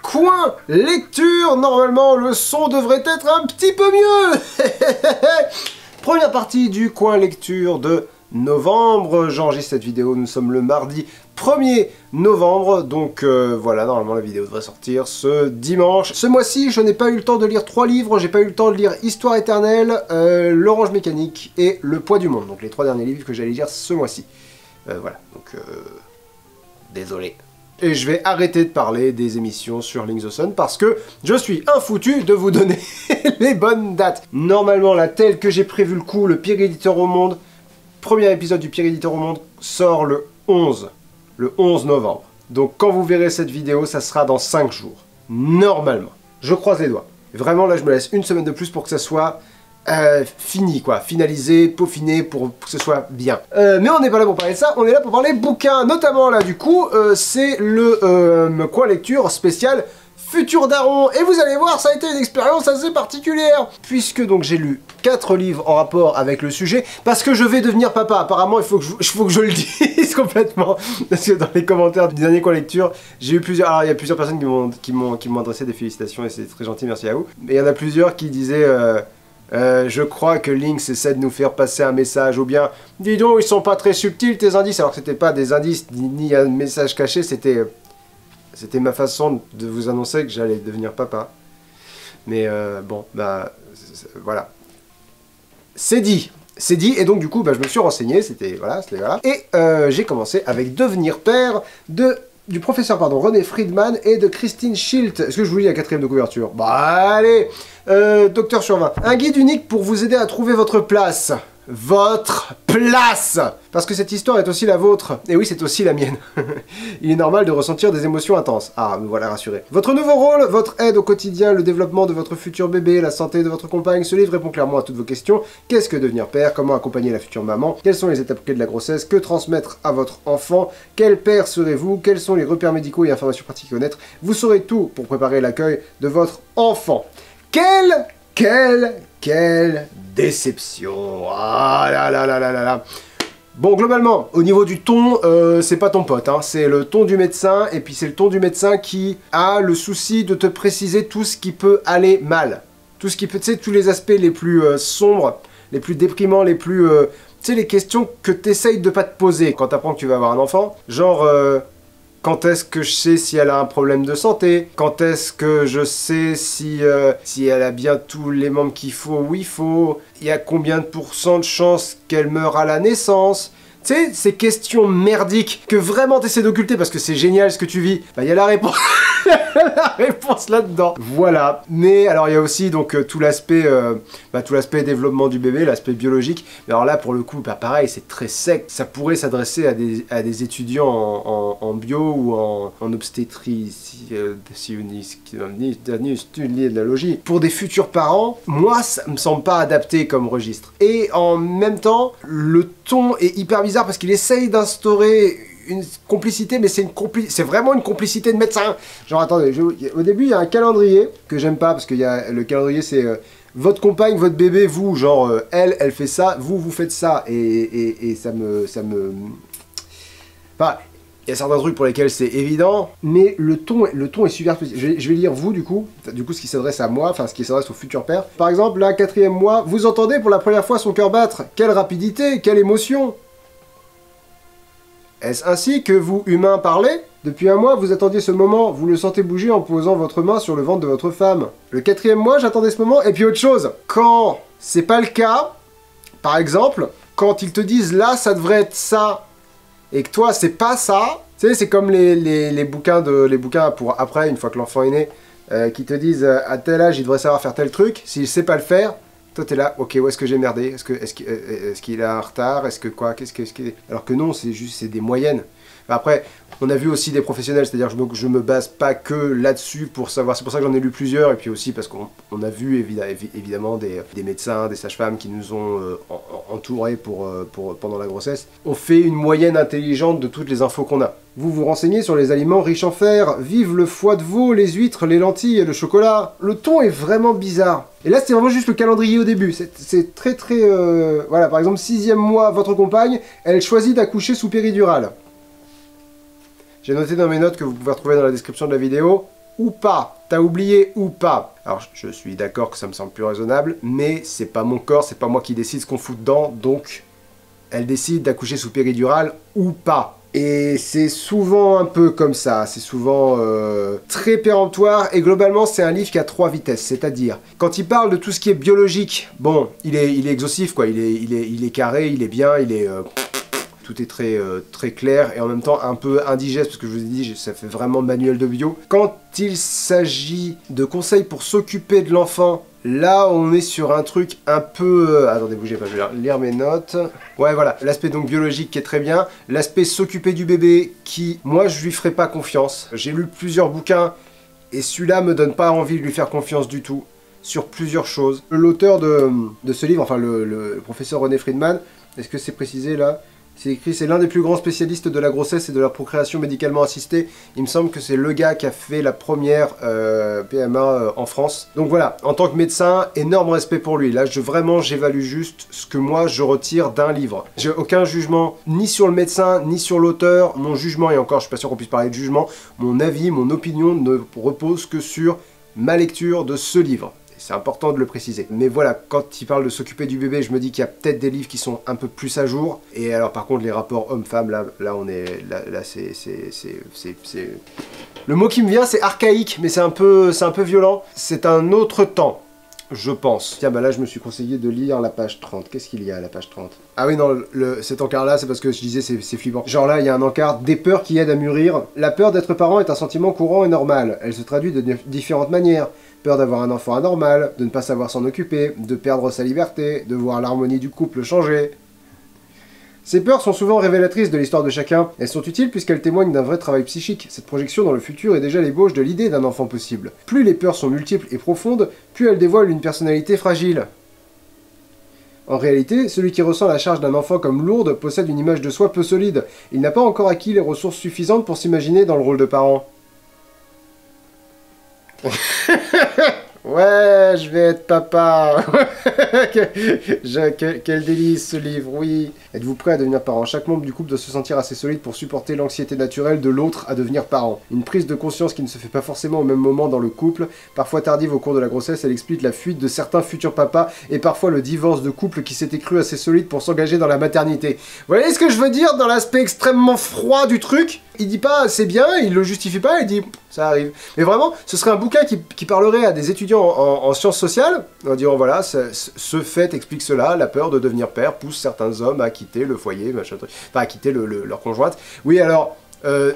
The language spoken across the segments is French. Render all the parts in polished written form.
coin lecture. Normalement, le son devrait être un petit peu mieux. Première partie du coin lecture de novembre. J'enregistre cette vidéo, nous sommes le mardi 1er novembre, donc voilà, normalement la vidéo devrait sortir ce dimanche. Ce mois-ci, je n'ai pas eu le temps de lire 3 livres, j'ai pas eu le temps de lire Histoire éternelle, L'Orange mécanique et Le poids du monde, donc les 3 derniers livres que j'allais lire ce mois-ci. Voilà, donc désolé. Et je vais arrêter de parler des émissions sur Link the Sun parce que je suis infoutu de vous donner les bonnes dates. Normalement, là, tel que j'ai prévu le coup, le pire éditeur au monde, premier épisode du pire éditeur au monde sort le 11 novembre. Donc quand vous verrez cette vidéo, ça sera dans 5 jours. Normalement. Je croise les doigts. Vraiment, là, je me laisse une semaine de plus pour que ça soit fini, quoi. Finalisé, peaufiné, pour que ce soit bien. Mais on n'est pas là pour parler de ça, on est là pour parler bouquins. Notamment, là, du coup, c'est le coin lecture spécial Futur Daron. Et vous allez voir, ça a été une expérience assez particulière. Puisque, donc, j'ai lu 4 livres en rapport avec le sujet. Parce que je vais devenir papa. Apparemment, il faut que je le dise complètement. Parce que dans les commentaires du dernier coin lecture, j'ai eu plusieurs... Alors, il y a plusieurs personnes qui m'ont adressé des félicitations. Et c'est très gentil, merci à vous. Mais il y en a plusieurs qui disaient... je crois que Lynx essaie de nous faire passer un message, ou bien dis donc, ils sont pas très subtils tes indices, alors que c'était pas des indices ni un message caché, c'était ma façon de vous annoncer que j'allais devenir papa. Mais bon, bah voilà. C'est dit, et donc du coup, bah, je me suis renseigné, c'était voilà. Et j'ai commencé avec Devenir père du professeur René Friedman et de Christine Schilt. Est-ce que je vous lis la 4e de couverture? Bah allez, Docteur sur 20. Un guide unique pour vous aider à trouver votre place. Votre place! Parce que cette histoire est aussi la vôtre. Et oui, c'est aussi la mienne. Il est normal de ressentir des émotions intenses. Ah, me voilà rassuré. Votre nouveau rôle, votre aide au quotidien, le développement de votre futur bébé, la santé de votre compagne, ce livre répond clairement à toutes vos questions. Qu'est-ce que devenir père? Comment accompagner la future maman? Quelles sont les étapes clés de la grossesse? Que transmettre à votre enfant? Quel père serez-vous? Quels sont les repères médicaux et informations pratiques à connaître? Vous saurez tout pour préparer l'accueil de votre enfant. Quelle déception. Ah là là là là là là. Bon, globalement, au niveau du ton, c'est pas ton pote, hein. C'est le ton du médecin, et puis c'est le ton du médecin qui a le souci de te préciser tout ce qui peut aller mal. Tout ce qui peut, tu sais, tous les aspects les plus sombres, les plus déprimants, les plus... tu sais, les questions que t'essayes de pas te poser quand t'apprends que tu vas avoir un enfant. Genre... quand est-ce que je sais si elle a un problème de santé? Quand est-ce que je sais si elle a bien tous les membres qu'il faut où il faut? Il y a combien de pourcents de chances qu'elle meure à la naissance? Tu sais, ces questions merdiques que vraiment t'essaies d'occulter parce que c'est génial ce que tu vis. Bah, il y a la réponse. La réponse là-dedans. Voilà. Mais alors il y a aussi donc tout l'aspect développement du bébé, l'aspect biologique. Mais alors là pour le coup, bah pareil, c'est très sec. Ça pourrait s'adresser à des étudiants en bio ou en obstétricologie. Pour des futurs parents, moi ça me semble pas adapté comme registre. Et en même temps, le ton est hyper bizarre parce qu'il essaye d'instaurer une complicité, mais c'est vraiment une complicité de médecin. Genre, attendez, au début, il y a un calendrier que j'aime pas, parce que le calendrier, c'est votre compagne, votre bébé, vous, genre, elle fait ça, vous faites ça, et ça me... Enfin, il y a certains trucs pour lesquels c'est évident, mais le ton est super petit. Je vais lire vous, du coup, ce qui s'adresse à moi, enfin, ce qui s'adresse au futur père. Par exemple, là, 4e mois, vous entendez pour la première fois son cœur battre. Quelle rapidité, quelle émotion! Est-ce ainsi que vous, humains, parlez? Depuis un mois, vous attendiez ce moment, vous le sentez bouger en posant votre main sur le ventre de votre femme. Le 4e mois, j'attendais ce moment, et puis autre chose. Quand c'est pas le cas, par exemple, quand ils te disent là, ça devrait être ça, et que toi, c'est pas ça, tu sais, c'est comme les bouquins pour après, une fois que l'enfant est né, qui te disent à tel âge, il devrait savoir faire tel truc, s'il sait pas le faire, toi t'es là, ok, où est-ce que j'ai merdé? Est-ce qu'il est en retard? Est-ce que quoi? Alors que non, c'est des moyennes. Après, on a vu aussi des professionnels, c'est-à-dire que je me base pas que là-dessus pour savoir, c'est pour ça que j'en ai lu plusieurs, et puis aussi parce qu'on a vu évidemment des médecins, des sages-femmes qui nous ont entourés pendant la grossesse. On fait une moyenne intelligente de toutes les infos qu'on a. Vous vous renseignez sur les aliments riches en fer, vive le foie de veau, les huîtres, les lentilles et le chocolat. Le ton est vraiment bizarre. Et là, c'est vraiment juste le calendrier au début. C'est très... Voilà, par exemple, 6e mois, votre compagne, elle choisit d'accoucher sous péridurale. J'ai noté dans mes notes que vous pouvez retrouver dans la description de la vidéo. ou pas? T'as oublié ou pas? Alors, je suis d'accord que ça me semble plus raisonnable, mais c'est pas mon corps, c'est pas moi qui décide ce qu'on fout dedans, donc elle décide d'accoucher sous péridurale ou pas. Et c'est souvent un peu comme ça, c'est souvent très péremptoire, et globalement c'est un livre qui a 3 vitesses, c'est-à-dire, quand il parle de tout ce qui est biologique, bon, il est exhaustif quoi, il est carré, il est bien, tout est très clair et en même temps un peu indigeste parce que je vous ai dit, ça fait vraiment manuel de bio. Quand il s'agit de conseils pour s'occuper de l'enfant, là on est sur un truc un peu... attendez, bougez pas, je vais lire mes notes. Ouais voilà, l'aspect donc biologique qui est très bien, l'aspect s'occuper du bébé qui, moi je lui ferai pas confiance. J'ai lu plusieurs bouquins et celui-là me donne pas envie de lui faire confiance du tout sur plusieurs choses. L'auteur de ce livre, enfin le professeur René Friedman, est-ce que c'est précisé là ? C'est écrit, c'est l'un des plus grands spécialistes de la grossesse et de la procréation médicalement assistée. Il me semble que c'est le gars qui a fait la première PMA en France. Donc voilà, en tant que médecin, énorme respect pour lui. Là, vraiment, j'évalue juste ce que moi, je retire d'un livre. J'ai aucun jugement, ni sur le médecin, ni sur l'auteur. Mon jugement, et encore, je suis pas sûr qu'on puisse parler de jugement, mon avis, mon opinion ne repose que sur ma lecture de ce livre. C'est important de le préciser. Mais voilà, quand il parle de s'occuper du bébé, je me dis qu'il y a peut-être des livres qui sont un peu plus à jour. Et alors par contre, les rapports homme-femme, là on est... Là c'est... Le mot qui me vient, c'est archaïque, mais c'est un peu violent. C'est un autre temps, je pense. Tiens, bah là, je me suis conseillé de lire la page 30. Qu'est-ce qu'il y a à la page 30? Ah oui, non, cet encart-là, c'est parce que je disais, c'est flippant. Genre là, il y a un encart, des peurs qui aident à mûrir. La peur d'être parent est un sentiment courant et normal. Elle se traduit de différentes manières. Peur d'avoir un enfant anormal, de ne pas savoir s'en occuper, de perdre sa liberté, de voir l'harmonie du couple changer. Ces peurs sont souvent révélatrices de l'histoire de chacun. Elles sont utiles puisqu'elles témoignent d'un vrai travail psychique. Cette projection dans le futur est déjà l'ébauche de l'idée d'un enfant possible. Plus les peurs sont multiples et profondes, plus elles dévoilent une personnalité fragile. En réalité, celui qui ressent la charge d'un enfant comme lourde possède une image de soi peu solide. Il n'a pas encore acquis les ressources suffisantes pour s'imaginer dans le rôle de parent. Ouais, je vais être papa. Quel délice ce livre, oui. Êtes-vous prêt à devenir parent? Chaque membre du couple doit se sentir assez solide pour supporter l'anxiété naturelle de l'autre à devenir parent. Une prise de conscience qui ne se fait pas forcément au même moment dans le couple, parfois tardive au cours de la grossesse, elle explique la fuite de certains futurs papas et parfois le divorce de couples qui s'étaient crus assez solides pour s'engager dans la maternité. Vous voyez ce que je veux dire dans l'aspect extrêmement froid du truc? Il dit pas c'est bien, il le justifie pas, il dit ça arrive. Mais vraiment, ce serait un bouquin qui parlerait à des étudiants en sciences sociales, en disant voilà, ce fait explique cela, la peur de devenir père pousse certains hommes à quitter le foyer, machin truc, enfin à quitter leur conjointe. Oui alors,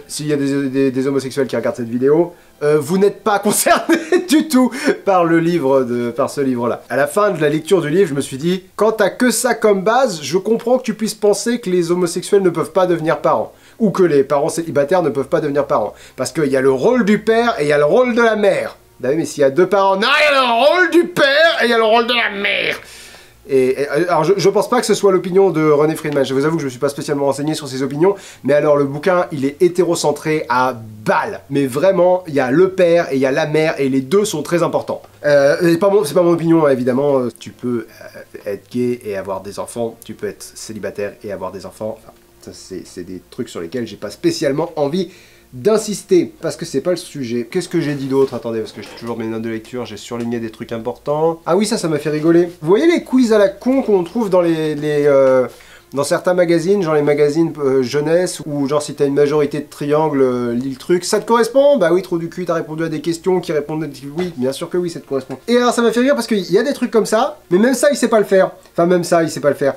s'il y a des homosexuels qui regardent cette vidéo, vous n'êtes pas concernés du tout par ce livre-là. À la fin de la lecture du livre, je me suis dit, quand t'as que ça comme base, je comprends que tu puisses penser que les homosexuels ne peuvent pas devenir parents. Ou que les parents célibataires ne pepeuvent pas devenir parents. Parce qu'il y a le rôle du père et il y a le rôle de la mère. Bah oui, mais s'il y a deux parents, non, il y a le rôle du père et il y a le rôle de la mère. Alors je pense pas que ce soit l'opinion de René Friedman, je vous avoue que je me suis pas spécialement renseigné sur ses opinions, mais alors le bouquin, il est hétérocentré à balle. Mais vraiment, il y a le père et il y a la mère, et les deux sont très importants. C'est pas mon opinion, évidemment, tu peux être gay et avoir des enfants, tu peux être célibataire et avoir des enfants, enfin, ça c'est des trucs sur lesquels j'ai pas spécialement envie d'insister, parce que c'est pas le sujet. Qu'est-ce que j'ai dit d'autre? Attendez, parce que j'ai toujours mes notes de lecture, j'ai surligné des trucs importants. Ah oui, ça m'a fait rigoler. Vous voyez les quiz à la con qu'on trouve dans dans certains magazines, genre les magazines jeunesse, ou genre si t'as une majorité de triangles, lis le truc, ça te correspond? Bah oui, trou du cul, t'as répondu à des questions qui répondent oui, bien sûr que oui, ça te correspond. Et alors ça m'a fait rire parce qu'il y a des trucs comme ça, mais même ça il sait pas le faire. Enfin même ça il sait pas le faire.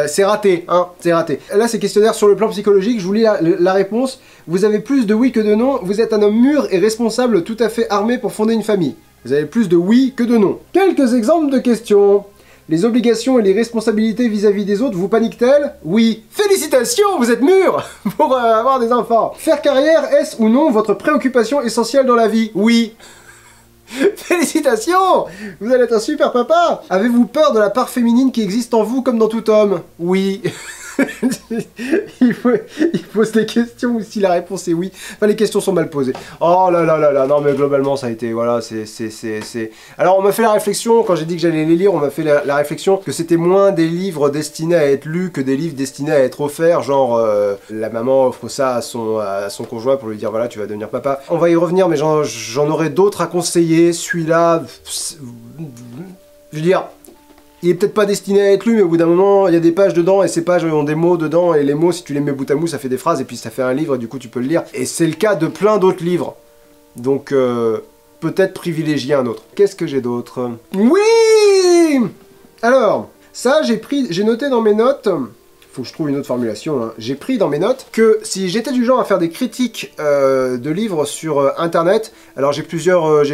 C'est raté, hein, c'est raté. Là c'est questionnaire sur le plan psychologique, je vous lis la réponse. Vous avez plus de oui que de non, vous êtes un homme mûr et responsable tout à fait armé pour fonder une famille. Vous avez plus de oui que de non. Quelques exemples de questions. Les obligations et les responsabilités vis-à-vis des autres vous paniquent-elles? Oui. Félicitations, vous êtes mûrs pour avoir des enfants. Faire carrière, est-ce ou non votre préoccupation essentielle dans la vie? Oui. Félicitations, vous allez être un super papa. Avez-vous peur de la part féminine qui existe en vous comme dans tout homme? Oui. il pose des questions ou si la réponse est oui. Enfin, les questions sont mal posées. Oh là là là là, non mais globalement ça a été, voilà, c'est... Alors on m'a fait la réflexion, quand j'ai dit que j'allais les lire, on m'a fait la réflexion que c'était moins des livres destinés à être lus que des livres destinés à être offerts, genre la maman offre ça à son conjoint pour lui dire voilà tu vas devenir papa. On va y revenir mais j'en aurai d'autres à conseiller, celui-là, je veux dire... Il est peut-être pas destiné à être lu, mais au bout d'un moment, il y a des pages dedans, et ces pages ont des mots dedans, et les mots, si tu les mets bout à bout, ça fait des phrases, et puis ça fait un livre, et du coup tu peux le lire. Et c'est le cas de plein d'autres livres. Donc, peut-être privilégier un autre. Qu'est-ce que j'ai d'autre? Oui! Alors, ça, j'ai noté dans mes notes... Faut que je trouve une autre formulation, hein. J'ai pris dans mes notes que si j'étais du genre à faire des critiques de livres sur internet, alors j'ai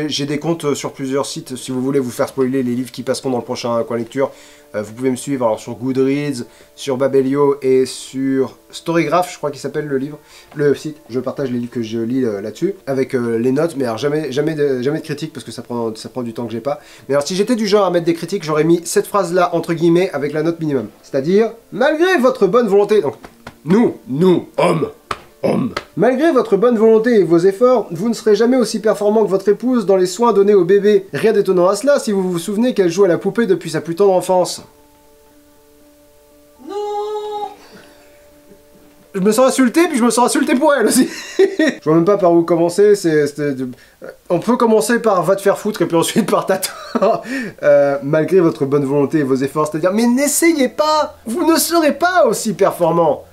j'ai des comptes sur plusieurs sites, si vous voulez vous faire spoiler les livres qui passeront dans le prochain coin lecture, vous pouvez me suivre alors sur Goodreads, sur Babelio et sur Storygraph, je crois qu'il s'appelle le site. Je partage les livres que je lis là-dessus, avec les notes, mais alors jamais de critiques parce que ça prend du temps que j'ai pas. Mais alors si j'étais du genre à mettre des critiques, j'aurais mis cette phrase-là entre guillemets avec la note minimum. C'est-à-dire, malgré votre bonne volonté, donc nous, hommes, malgré votre bonne volonté et vos efforts, vous ne serez jamais aussi performant que votre épouse dans les soins donnés au bébé. Rien d'étonnant à cela si vous vous souvenez qu'elle joue à la poupée depuis sa plus tendre enfance. Non. Je me sens insulté, puis je me sens insulté pour elle aussi. Je vois même pas par où commencer, on peut commencer par va te faire foutre et puis ensuite par t'attendre. Malgré votre bonne volonté et vos efforts, c'est-à-dire, mais n'essayez pas, vous ne serez pas aussi performant.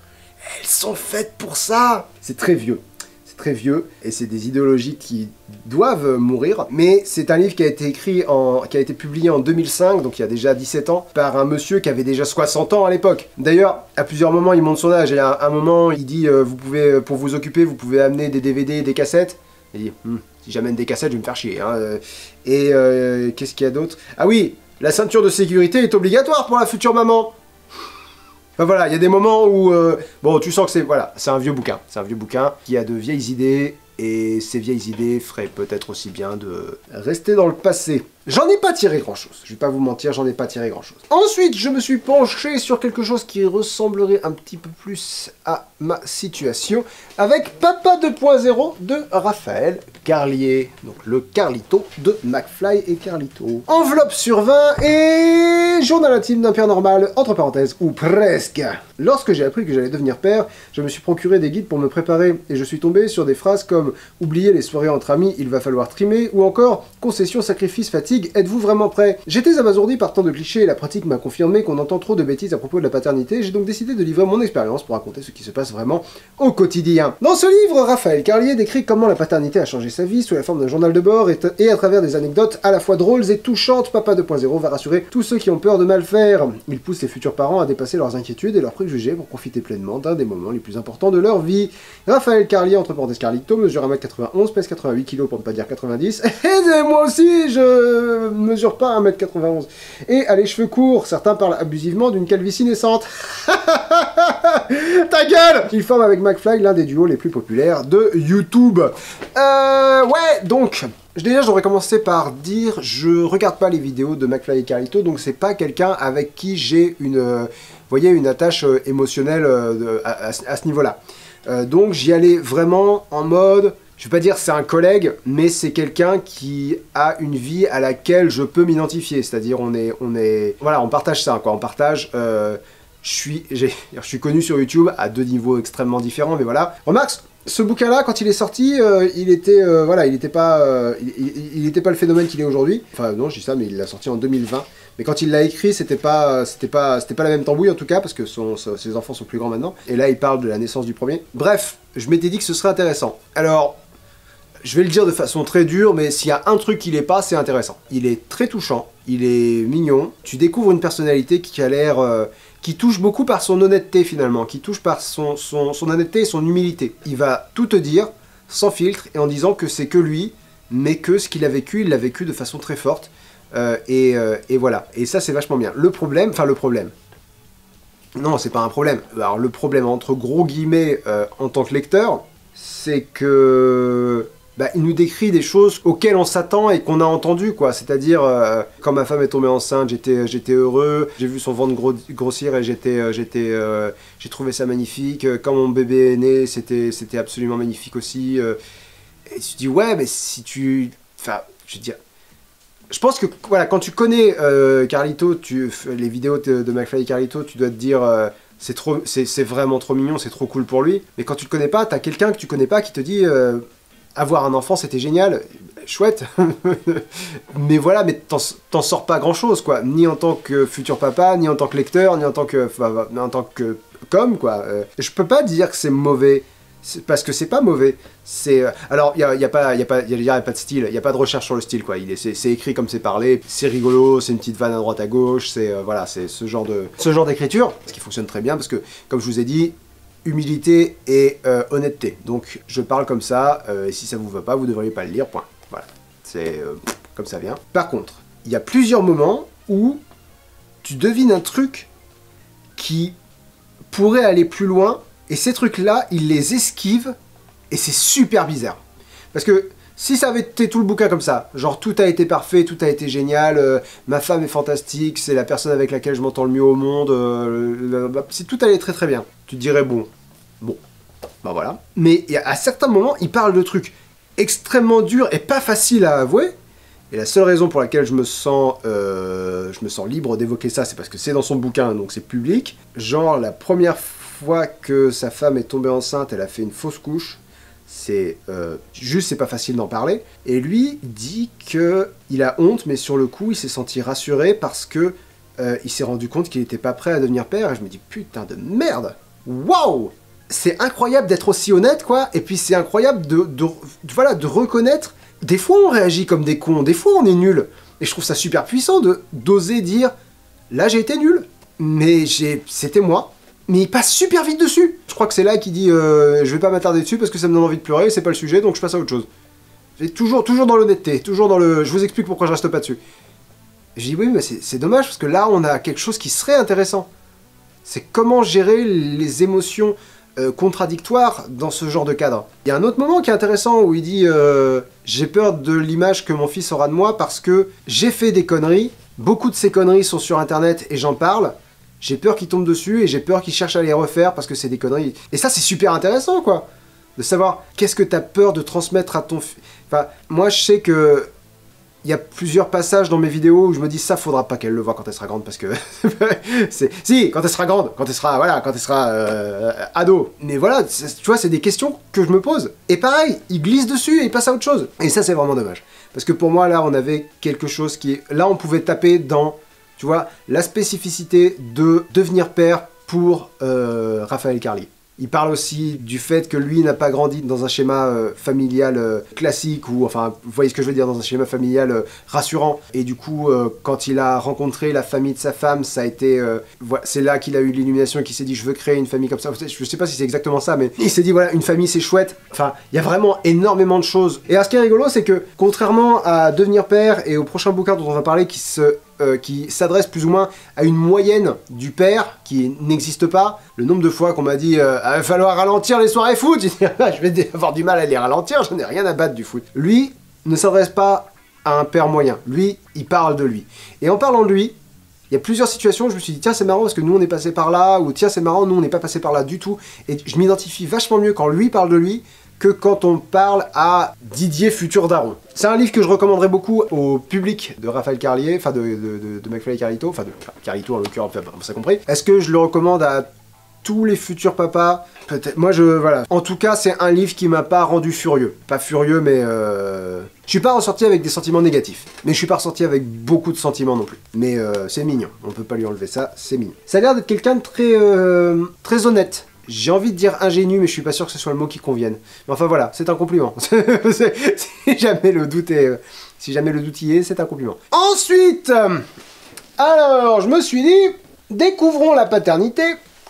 Elles sont faites pour ça. C'est très vieux. C'est très vieux et c'est des idéologies qui doivent mourir. Mais c'est un livre qui a été qui a été publié en 2005, donc il y a déjà 17 ans, par un monsieur qui avait déjà 60 ans à l'époque. D'ailleurs, à plusieurs moments, il montre son âge. Et à un moment, il dit, vous pouvez, pour vous occuper, vous pouvez amener des DVD, des cassettes. Il dit, si j'amène des cassettes, je vais me faire chier. Hein. Et qu'est-ce qu'il y a d'autre? Ah oui, la ceinture de sécurité est obligatoire pour la future maman. Enfin voilà, il y a des moments où, bon, tu sens que c'est un vieux bouquin. C'est un vieux bouquin qui a de vieilles idées, et ces vieilles idées feraient peut-être aussi bien de rester dans le passé. J'en ai pas tiré grand-chose, je vais pas vous mentir, j'en ai pas tiré grand-chose. Ensuite, je me suis penché sur quelque chose qui ressemblerait un petit peu plus à ma situation, avec Papa 2.0 de Raphaël Carlier, donc le Carlito de McFly et Carlito. Enveloppe sur 20 et journal intime d'un père normal, entre parenthèses, ou presque. Lorsque j'ai appris que j'allais devenir père, je me suis procuré des guides pour me préparer, et je suis tombé sur des phrases comme « Oubliez les soirées entre amis, il va falloir trimer » ou encore « Concession, sacrifice, fatigue, êtes-vous vraiment prêt ?» J'étais abasourdi par tant de clichés et la pratique m'a confirmé qu'on entend trop de bêtises à propos de la paternité, j'ai donc décidé de livrer mon expérience pour raconter ce qui se passe vraiment au quotidien. Dans ce livre, Raphaël Carlier décrit comment la paternité a changé sa vie sous la forme d'un journal de bord et à travers des anecdotes à la fois drôles et touchantes. Papa 2.0 va rassurer tous ceux qui ont peur de mal faire. Il pousse les futurs parents à dépasser leurs inquiétudes et leurs préjugés pour profiter pleinement d'un des moments les plus importants de leur vie. Raphaël Carlier, entre parenthèses Carlito, mesure 1m91, pèse 88 kg pour ne pas dire 90. Et moi aussi, je mesure pas 1m91. Et a les cheveux courts, certains parlent abusivement d'une calvitie naissante. Ta gueule! Il forme avec McFly l'un des duos les plus populaires de YouTube. Ouais, donc... Déjà, j'aurais commencé par dire, je regarde pas les vidéos de McFly et Carlito, donc c'est pas quelqu'un avec qui j'ai une attache émotionnelle à ce niveau-là. Donc j'y allais vraiment en mode, je vais pas dire c'est un collègue, mais c'est quelqu'un qui a une vie à laquelle je peux m'identifier. C'est-à-dire voilà, on partage ça, quoi. On partage. Je suis connu sur YouTube à deux niveaux extrêmement différents, mais voilà. Remarque, ce bouquin-là, quand il est sorti, il était pas le phénomène qu'il est aujourd'hui. Enfin non, je dis ça, mais il l'a sorti en 2020. Mais quand il l'a écrit, c'était pas la même tambouille en tout cas, parce que ses enfants sont plus grands maintenant. Et là, il parle de la naissance du premier. Bref, je m'étais dit que ce serait intéressant. Alors, je vais le dire de façon très dure, mais s'il y a un truc qu'il est pas, c'est intéressant. Il est très touchant, il est mignon. Tu découvres une personnalité qui a l'air... qui touche beaucoup par son honnêteté finalement, qui touche par son honnêteté et son humilité. Il va tout te dire, sans filtre, et en disant que c'est que lui, mais que ce qu'il a vécu, il l'a vécu de façon très forte. Et voilà, et ça c'est vachement bien. Le problème, non c'est pas un problème, alors le problème entre gros guillemets en tant que lecteur, c'est que bah, il nous décrit des choses auxquelles on s'attend et qu'on a entendu, quoi. C'est-à-dire, quand ma femme est tombée enceinte, j'étais heureux, j'ai vu son ventre grossir et j'ai trouvé ça magnifique. Quand mon bébé est né, c'était absolument magnifique aussi. Et tu te dis, ouais, mais si tu... Enfin, je veux dire... Je pense que, voilà, quand tu connais Carlito, les vidéos de McFly et Carlito, tu dois te dire... c'est vraiment trop mignon, c'est trop cool pour lui. Mais quand tu le connais pas, t'as quelqu'un que tu connais pas qui te dit avoir un enfant c'était génial, chouette. Mais voilà, mais t'en sors pas grand chose, quoi. Ni en tant que futur papa, ni en tant que lecteur, ni en tant que com, quoi. Je peux pas dire que c'est mauvais. Parce que c'est pas mauvais. Alors, il y a pas de style, il y a pas de recherche sur le style, quoi. C'est écrit comme c'est parlé, c'est rigolo, c'est une petite vanne à droite à gauche, voilà, c'est ce genre d'écriture, ce qui fonctionne très bien, parce que, comme je vous ai dit, humilité et honnêteté. Donc, je parle comme ça, et si ça vous va pas, vous devriez pas le lire, point. Voilà, c'est comme ça vient. Par contre, il y a plusieurs moments où tu devines un truc qui pourrait aller plus loin. Et ces trucs-là, il les esquive, et c'est super bizarre. Parce que si ça avait été tout le bouquin comme ça, genre tout a été parfait, tout a été génial, ma femme est fantastique, c'est la personne avec laquelle je m'entends le mieux au monde, si tout allait très très bien, tu te dirais bon, bah voilà. Mais à certains moments, il parle de trucs extrêmement durs et pas faciles à avouer, et la seule raison pour laquelle je me sens libre d'évoquer ça, c'est parce que c'est dans son bouquin, donc c'est public. Genre la première fois que sa femme est tombée enceinte, elle a fait une fausse couche. C'est juste, c'est pas facile d'en parler. Et lui dit que il a honte, mais sur le coup, il s'est senti rassuré parce que il s'est rendu compte qu'il était pas prêt à devenir père. Et je me dis putain de merde, waouh, c'est incroyable d'être aussi honnête, quoi. Et puis c'est incroyable voilà, de reconnaître. Des fois, on réagit comme des cons. Des fois, on est nul. Et je trouve ça super puissant d'oser dire là, j'ai été nul, mais c'était moi. Mais il passe super vite dessus. Je crois que c'est là qu'il dit je vais pas m'attarder dessus parce que ça me donne envie de pleurer, c'est pas le sujet, donc je passe à autre chose. Toujours dans l'honnêteté, toujours dans le... Je vous explique pourquoi je reste pas dessus. Je dis oui, mais c'est dommage, parce que là, on a quelque chose qui serait intéressant. C'est comment gérer les émotions contradictoires dans ce genre de cadre. Il y a un autre moment qui est intéressant, où il dit j'ai peur de l'image que mon fils aura de moi, parce que j'ai fait des conneries, beaucoup de ces conneries sont sur Internet, et j'en parle. J'ai peur qu'il tombe dessus et j'ai peur qu'il cherche à les refaire parce que c'est des conneries. Et ça, c'est super intéressant, quoi. De savoir qu'est-ce que t'as peur de transmettre à ton... Enfin, moi, je sais que... Il y a plusieurs passages dans mes vidéos où je me dis ça, faudra pas qu'elle le voie quand elle sera grande parce que... Si, quand elle sera grande, quand elle sera ado. Mais voilà, tu vois, c'est des questions que je me pose. Et pareil, il glisse dessus et il passe à autre chose. Et ça, c'est vraiment dommage. Parce que pour moi, là, on avait quelque chose qui... Là, on pouvait taper dans... Tu vois, la spécificité de devenir père pour Raphaël Carlier. Il parle aussi du fait que lui n'a pas grandi dans un schéma familial classique, ou enfin, vous voyez ce que je veux dire, dans un schéma familial rassurant. Et du coup, quand il a rencontré la famille de sa femme, ça a été... c'est là qu'il a eu l'illumination et qu'il s'est dit, je veux créer une famille comme ça. Je sais pas si c'est exactement ça, mais il s'est dit, voilà, une famille c'est chouette. Enfin, il y a vraiment énormément de choses. Et alors, ce qui est rigolo, c'est que, contrairement à Devenir père et au prochain bouquin dont on va parler, qui s'adresse plus ou moins à une moyenne du père qui n'existe pas. Le nombre de fois qu'on m'a dit il va falloir ralentir les soirées foot, je vais avoir du mal à les ralentir, j'en ai rien à battre du foot. Lui ne s'adresse pas à un père moyen, lui il parle de lui. Et en parlant de lui, il y a plusieurs situations où je me suis dit tiens c'est marrant parce que nous on est passé par là, ou tiens c'est marrant nous on n'est pas passé par là du tout. Et je m'identifie vachement mieux quand lui parle de lui que quand on parle à Didier futur daron. C'est un livre que je recommanderais beaucoup au public de Raphaël Carlier, enfin de McFly et Carlito, enfin de Carlito en l'occurrence, on s'est compris. Est-ce que je le recommande à tous les futurs papas? Peut-être. Moi, voilà. En tout cas, c'est un livre qui m'a pas rendu furieux. Pas furieux, mais je suis pas ressorti avec des sentiments négatifs. Mais je suis pas ressorti avec beaucoup de sentiments non plus. Mais c'est mignon. On peut pas lui enlever ça, c'est mignon. Ça a l'air d'être quelqu'un de très honnête. J'ai envie de dire ingénu, mais je suis pas sûr que ce soit le mot qui convienne. Mais enfin voilà, c'est un compliment. Si jamais le doute y est, c'est un compliment. Ensuite, alors, je me suis dit, découvrons la paternité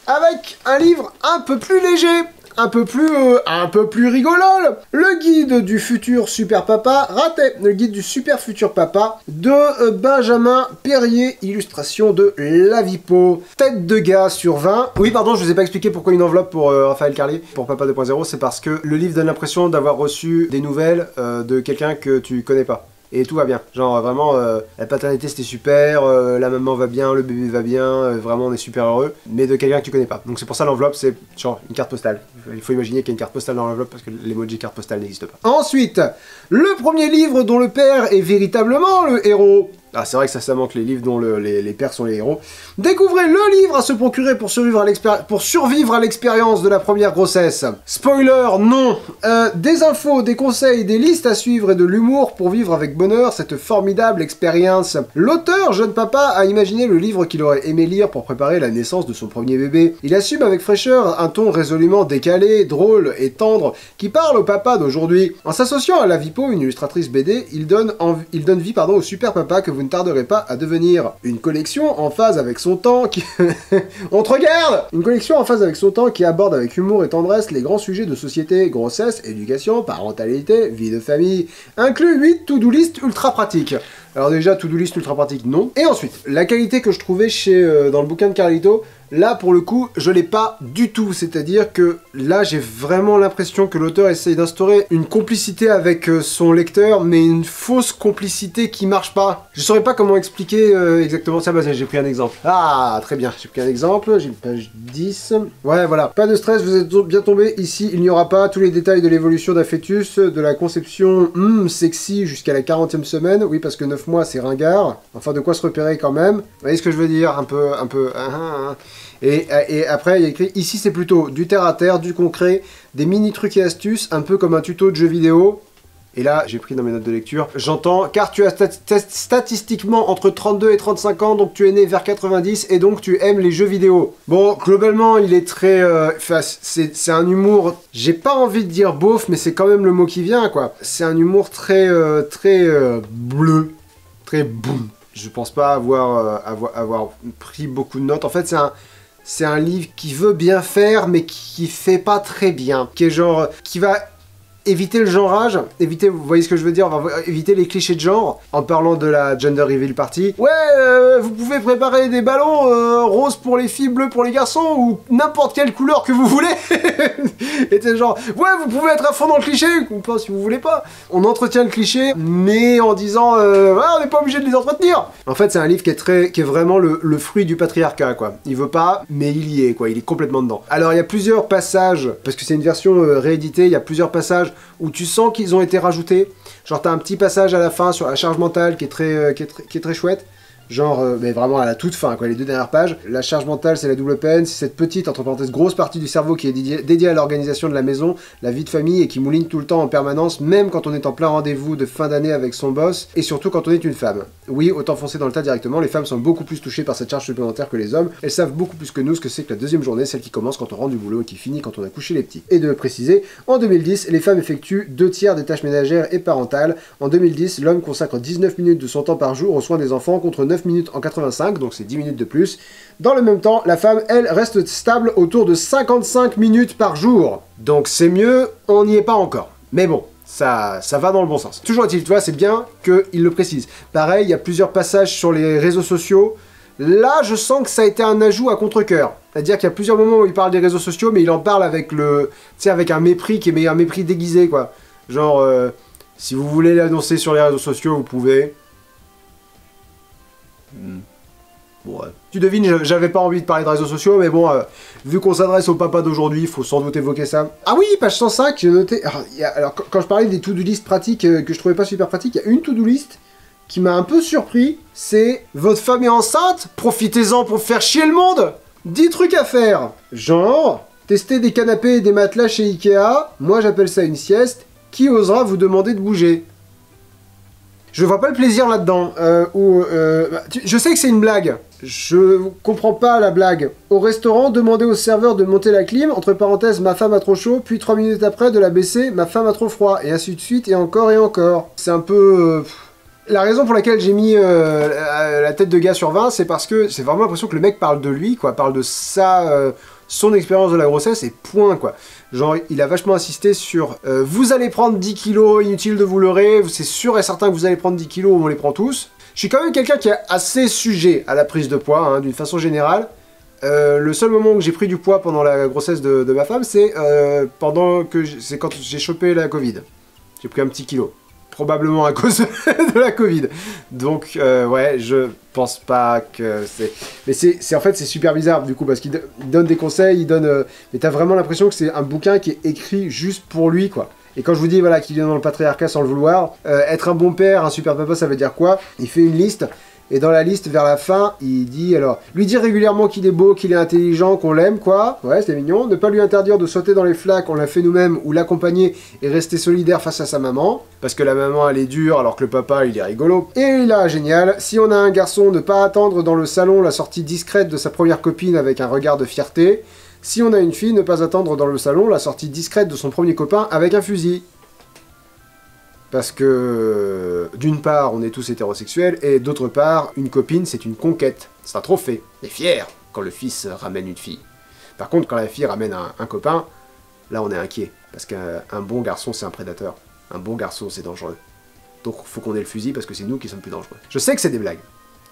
avec un livre un peu plus léger, un peu plus rigolole. Le guide du futur super papa raté. Le guide du super futur papa de Benjamin Perrier, illustration de Lavipo. Tête de gars sur 20. Oui, pardon, je vous ai pas expliqué pourquoi une enveloppe pour Raphaël Carlier, pour Papa 2.0, c'est parce que le livre donne l'impression d'avoir reçu des nouvelles de quelqu'un que tu connais pas. Et tout va bien, genre vraiment la paternité c'était super, la maman va bien, le bébé va bien, vraiment on est super heureux, mais de quelqu'un que tu connais pas. Donc c'est pour ça l'enveloppe c'est genre une carte postale. Il faut imaginer qu'il y a une carte postale dans l'enveloppe parce que l'emoji carte postale n'existe pas. Ensuite, le premier livre dont le père est véritablement le héros. Ah, c'est vrai que ça manque les livres dont les pères sont les héros. Découvrez le livre à se procurer pour survivre à l'expérience de la première grossesse. Spoiler, non. Des infos, des conseils, des listes à suivre et de l'humour pour vivre avec bonheur cette formidable expérience. L'auteur, jeune papa, a imaginé le livre qu'il aurait aimé lire pour préparer la naissance de son premier bébé. Il assume avec fraîcheur un ton résolument décalé, drôle et tendre qui parle au papa d'aujourd'hui. En s'associant à Lavipo, une illustratrice BD, il donne vie au super papa que vous ne tarderez pas à devenir. Une collection en phase avec son temps qui... On te regarde! Une collection en phase avec son temps qui aborde avec humour et tendresse les grands sujets de société, grossesse, éducation, parentalité, vie de famille. Inclut 8 to-do list ultra pratiques. Alors déjà, to-do list ultra pratique, non. Et ensuite, la qualité que je trouvais dans le bouquin de Carlito, là, pour le coup, je l'ai pas du tout. C'est-à-dire que là, j'ai vraiment l'impression que l'auteur essaye d'instaurer une complicité avec son lecteur, mais une fausse complicité qui marche pas. Je saurais pas comment expliquer exactement ça. Bah, j'ai pris un exemple. Ah, très bien. J'ai pris un exemple. J'ai une page 10. Ouais, voilà. Pas de stress, vous êtes bien tombé. Ici, il n'y aura pas tous les détails de l'évolution d'un fœtus, de la conception sexy jusqu'à la 40e semaine. Oui, parce que 9 mois, c'est ringard. Enfin, de quoi se repérer quand même. Vous voyez ce que je veux dire? Un peu... Et après, il y a écrit, ici c'est plutôt du terre-à-terre, du concret, des mini trucs et astuces, un peu comme un tuto de jeu vidéo. Et là, j'ai pris dans mes notes de lecture, j'entends, car tu as statistiquement entre 32 et 35 ans, donc tu es né vers 90, et donc tu aimes les jeux vidéo. Bon, globalement, il est très... c'est un humour, j'ai pas envie de dire beauf, mais c'est quand même le mot qui vient, quoi. C'est un humour très bleu, très boum. Je pense pas avoir pris beaucoup de notes. En fait, c'est un livre qui veut bien faire, mais qui fait pas très bien. Qui est genre... qui va éviter le genrage, vous voyez ce que je veux dire, on va éviter les clichés de genre, en parlant de la gender reveal party. Ouais, vous pouvez préparer des ballons roses pour les filles, bleus pour les garçons, ou n'importe quelle couleur que vous voulez. Et c'est genre, ouais, vous pouvez être à fond dans le cliché, ou pas si vous voulez pas. On entretient le cliché, mais en disant, ouais, on n'est pas obligé de les entretenir. En fait, c'est un livre qui est vraiment le fruit du patriarcat, quoi. Il veut pas, mais il y est, quoi. Il est complètement dedans. Alors, il y a plusieurs passages, parce que c'est une version rééditée, il y a plusieurs passages où tu sens qu'ils ont été rajoutés. Genre t'as un petit passage à la fin sur la charge mentale qui est très chouette. Genre, mais vraiment à la toute fin, quoi, les 2 dernières pages. La charge mentale, c'est la double peine, c'est cette petite, entre parenthèses, grosse partie du cerveau qui est dédiée à l'organisation de la maison, la vie de famille, et qui mouline tout le temps en permanence, même quand on est en plein rendez-vous de fin d'année avec son boss, et surtout quand on est une femme. Oui, autant foncer dans le tas directement, les femmes sont beaucoup plus touchées par cette charge supplémentaire que les hommes, elles savent beaucoup plus que nous ce que c'est que la deuxième journée, celle qui commence quand on rentre du boulot et qui finit quand on a couché les petits. Et de préciser, en 2010, les femmes effectuent 2/3 des tâches ménagères et parentales. En 2010, l'homme consacre 19 minutes de son temps par jour aux soins des enfants contre 9 minutes en 85, donc c'est 10 minutes de plus. Dans le même temps, la femme, elle, reste stable autour de 55 minutes par jour. Donc c'est mieux, on n'y est pas encore. Mais bon, ça va dans le bon sens. Toujours est-il, tu vois, c'est bien qu'il le précise. Pareil, il y a plusieurs passages sur les réseaux sociaux. Là, je sens que ça a été un ajout à contre-cœur. C'est-à-dire qu'il y a plusieurs moments où il parle des réseaux sociaux, mais il en parle avec avec un mépris qui est un mépris déguisé, quoi. Genre, si vous voulez l'annoncer sur les réseaux sociaux, vous pouvez... Ouais. Tu devines, j'avais pas envie de parler de réseaux sociaux, mais bon, vu qu'on s'adresse au papa d'aujourd'hui, il faut sans doute évoquer ça. Ah oui, page 105, j'ai noté... Alors, quand je parlais des to-do list pratiques que je trouvais pas super pratiques, il y a une to-do list qui m'a un peu surpris, c'est « Votre femme est enceinte? Profitez-en pour faire chier le monde !» 10 trucs à faire. Genre, tester des canapés et des matelas chez Ikea, moi j'appelle ça une sieste, qui osera vous demander de bouger? Je vois pas le plaisir là-dedans. Je sais que c'est une blague. Je comprends pas la blague. Au restaurant, demandez au serveur de monter la clim, entre parenthèses, ma femme a trop chaud, puis 3 minutes après de la baisser, ma femme a trop froid, et ainsi de suite, et encore et encore. C'est un peu... La raison pour laquelle j'ai mis la tête de gars sur 20, c'est parce que c'est vraiment l'impression que le mec parle de lui, quoi, parle de son expérience de la grossesse et point, quoi. Genre, il a vachement insisté sur vous allez prendre 10 kilos, inutile de vous leurrer, c'est sûr et certain que vous allez prendre 10 kilos, on les prend tous. Je suis quand même quelqu'un qui est assez sujet à la prise de poids, hein, d'une façon générale. Le seul moment où j'ai pris du poids pendant la grossesse de ma femme, c'est c'est quand j'ai chopé la Covid. J'ai pris un petit kilo. Probablement à cause de la Covid. Donc, ouais, je pense pas que c'est... Mais en fait, c'est super bizarre, du coup, parce qu'il donne des conseils, il donne... mais t'as vraiment l'impression que c'est un bouquin qui est écrit juste pour lui, quoi. Et quand je vous dis, voilà, qu'il est dans le patriarcat sans le vouloir, être un bon père, un super papa, ça veut dire quoi? Il fait une liste... Et dans la liste, vers la fin, il dit, alors, lui dire régulièrement qu'il est beau, qu'il est intelligent, qu'on l'aime, quoi. Ouais, c'est mignon. Ne pas lui interdire de sauter dans les flaques, on l'a fait nous-mêmes, ou l'accompagner et rester solidaire face à sa maman. Parce que la maman, elle est dure, alors que le papa, il est rigolo. Et là, génial, si on a un garçon, ne pas attendre dans le salon la sortie discrète de sa première copine avec un regard de fierté. Si on a une fille, ne pas attendre dans le salon la sortie discrète de son premier copain avec un fusil. Parce que, d'une part, on est tous hétérosexuels, et d'autre part, une copine, c'est une conquête. C'est un trophée. On est fier quand le fils ramène une fille. Par contre, quand la fille ramène un copain, là, on est inquiet. Parce qu'un bon garçon, c'est un prédateur. Un bon garçon, c'est dangereux. Donc, faut qu'on ait le fusil, parce que c'est nous qui sommes plus dangereux. Je sais que c'est des blagues.